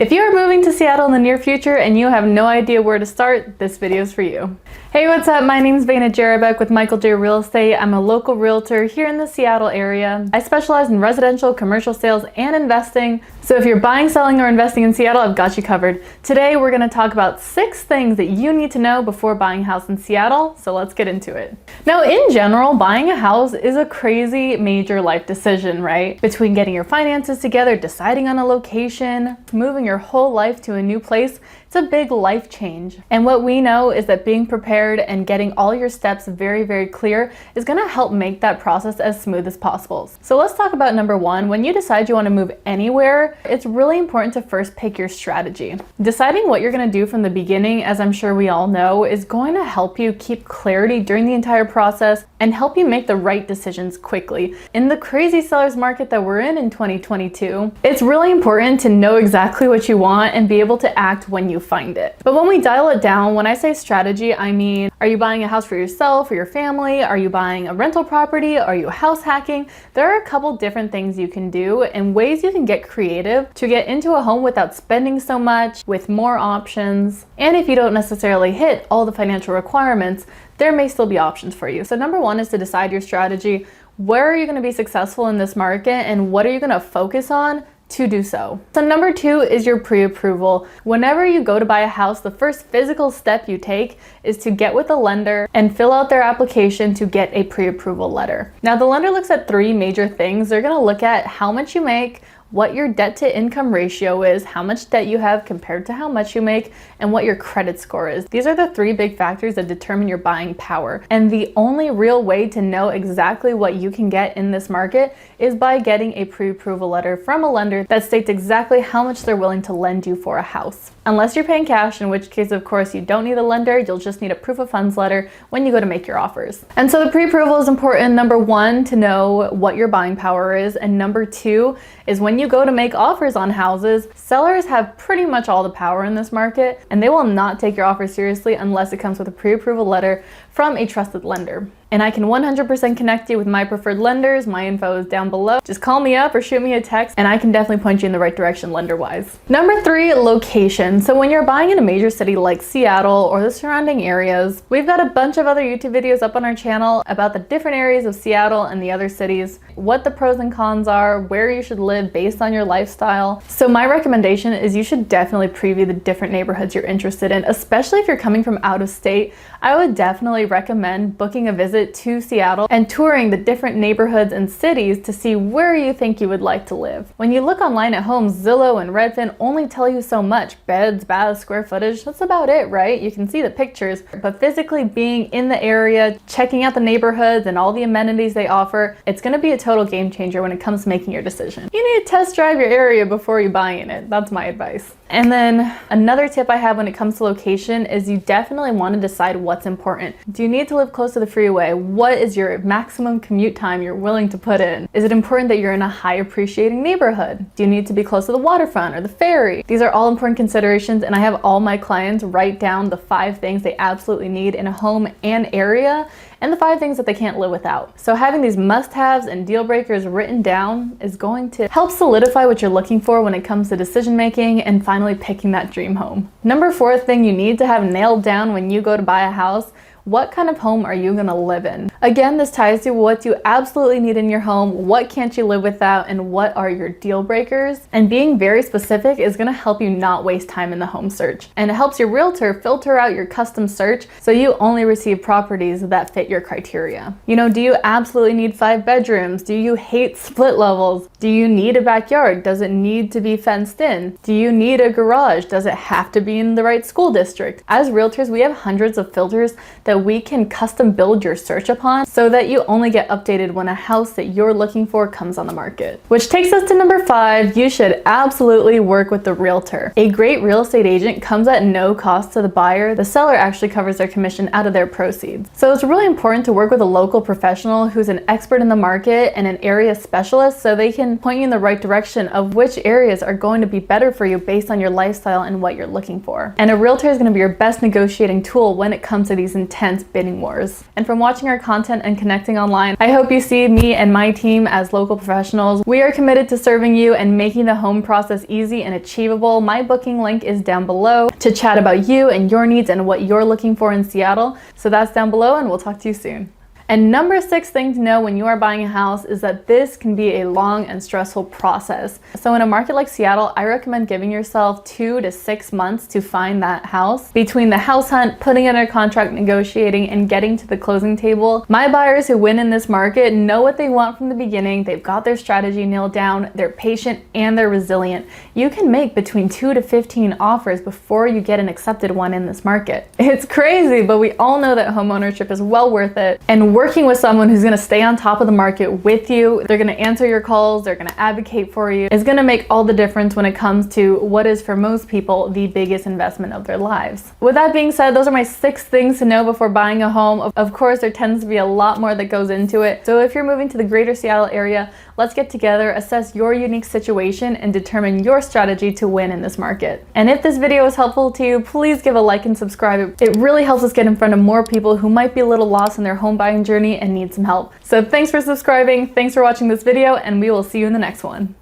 If you are moving to Seattle in the near future and you have no idea where to start, this video is for you. Hey, what's up? My name is Vayna with Michael J. Real Estate. I'm a local realtor here in the Seattle area. I specialize in residential, commercial sales, and investing. So if you're buying, selling, or investing in Seattle, I've got you covered. Today, we're going to talk about 6 things that you need to know before buying a house in Seattle. So let's get into it. Now, in general, buying a house is a crazy major life decision, right? Between getting your finances together, deciding on a location, moving your whole life to a new place, it's a big life change. And what we know is that being prepared and getting all your steps very, very clear is gonna help make that process as smooth as possible. So let's talk about number 1. When you decide you wanna move anywhere, it's really important to first pick your strategy. Deciding what you're gonna do from the beginning, as I'm sure we all know, is going to help you keep clarity during the entire process and help you make the right decisions quickly. In the crazy seller's market that we're in 2022, it's really important to know exactly what you want and be able to act when you find it. But when we dial it down, when I say strategy, I mean, are you buying a house for yourself or your family? Are you buying a rental property? Are you house hacking? There are a couple different things you can do and ways you can get creative to get into a home without spending so much, with more options. And if you don't necessarily hit all the financial requirements, there may still be options for you. So number 1 is to decide your strategy. Where are you going to be successful in this market and what are you going to focus on to do so? So number 2 is your pre-approval. Whenever you go to buy a house, the first physical step you take is to get with a lender and fill out their application to get a pre-approval letter. Now the lender looks at 3 major things. They're going to look at how much you make, what your debt to income ratio is, how much debt you have compared to how much you make, and what your credit score is. These are the 3 big factors that determine your buying power. And the only real way to know exactly what you can get in this market is by getting a pre-approval letter from a lender that states exactly how much they're willing to lend you for a house. Unless you're paying cash, in which case, of course, you don't need a lender. You'll just need a proof of funds letter when you go to make your offers. And so the pre-approval is important, number 1, to know what your buying power is. And number 2 is when you go to make offers on houses, sellers have pretty much all the power in this market, and they will not take your offer seriously unless it comes with a pre-approval letter from a trusted lender. And I can 100% connect you with my preferred lenders. My info is down below. Just call me up or shoot me a text and I can definitely point you in the right direction lender-wise. Number 3, location. So when you're buying in a major city like Seattle or the surrounding areas, we've got a bunch of other YouTube videos up on our channel about the different areas of Seattle and the other cities, what the pros and cons are, where you should live based on your lifestyle. So my recommendation is you should definitely preview the different neighborhoods you're interested in, especially if you're coming from out of state. I would definitely recommend booking a visit to Seattle and touring the different neighborhoods and cities to see where you think you would like to live. When you look online at homes, Zillow and Redfin only tell you so much. Beds, baths, square footage, that's about it, right? You can see the pictures, but physically being in the area, checking out the neighborhoods and all the amenities they offer, it's going to be a total game changer when it comes to making your decision. You need to test drive your area before you buy in it. That's my advice. And then another tip I have when it comes to location is you definitely want to decide what's important. Do you need to live close to the freeway? What is your maximum commute time you're willing to put in? Is it important that you're in a high appreciating neighborhood? Do you need to be close to the waterfront or the ferry? These are all important considerations, and I have all my clients write down the 5 things they absolutely need in a home and area, and the 5 things that they can't live without. So having these must-haves and deal breakers written down is going to help solidify what you're looking for when it comes to decision making and finally picking that dream home. Number 4 thing you need to have nailed down when you go to buy a house: what kind of home are you gonna live in? Again, this ties to what you absolutely need in your home, what can't you live without, and what are your deal breakers. And being very specific is gonna help you not waste time in the home search. And it helps your realtor filter out your custom search so you only receive properties that fit your criteria. You know, do you absolutely need 5 bedrooms? Do you hate split levels? Do you need a backyard? Does it need to be fenced in? Do you need a garage? Does it have to be in the right school district? As realtors, we have hundreds of filters that we can custom build your search upon so that you only get updated when a house that you're looking for comes on the market. Which takes us to number 5, you should absolutely work with the realtor. A great real estate agent comes at no cost to the buyer. The seller actually covers their commission out of their proceeds. So it's really important to work with a local professional who's an expert in the market and an area specialist so they can point you in the right direction of which areas are going to be better for you based on your lifestyle and what you're looking for. And a realtor is going to be your best negotiating tool when it comes to these intense intense bidding wars. And from watching our content and connecting online, I hope you see me and my team as local professionals. We are committed to serving you and making the home process easy and achievable. My booking link is down below to chat about you and your needs and what you're looking for in Seattle. So that's down below, and we'll talk to you soon. And number 6 thing to know when you are buying a house is that this can be a long and stressful process. So in a market like Seattle, I recommend giving yourself 2 to 6 months to find that house. Between the house hunt, putting it under contract, negotiating, and getting to the closing table, my buyers who win in this market know what they want from the beginning. They've got their strategy nailed down, they're patient, and they're resilient. You can make between 2 to 15 offers before you get an accepted one in this market. It's crazy, but we all know that homeownership is well worth it. And working with someone who's going to stay on top of the market with you, they're going to answer your calls, they're going to advocate for you, is going to make all the difference when it comes to what is for most people the biggest investment of their lives. With that being said, those are my 6 things to know before buying a home. Of course, there tends to be a lot more that goes into it. So if you're moving to the greater Seattle area, let's get together, assess your unique situation, and determine your strategy to win in this market. And if this video is helpful to you, please give a like and subscribe. It really helps us get in front of more people who might be a little lost in their home buying journey and need some help. So thanks for subscribing, thanks for watching this video, and we will see you in the next one.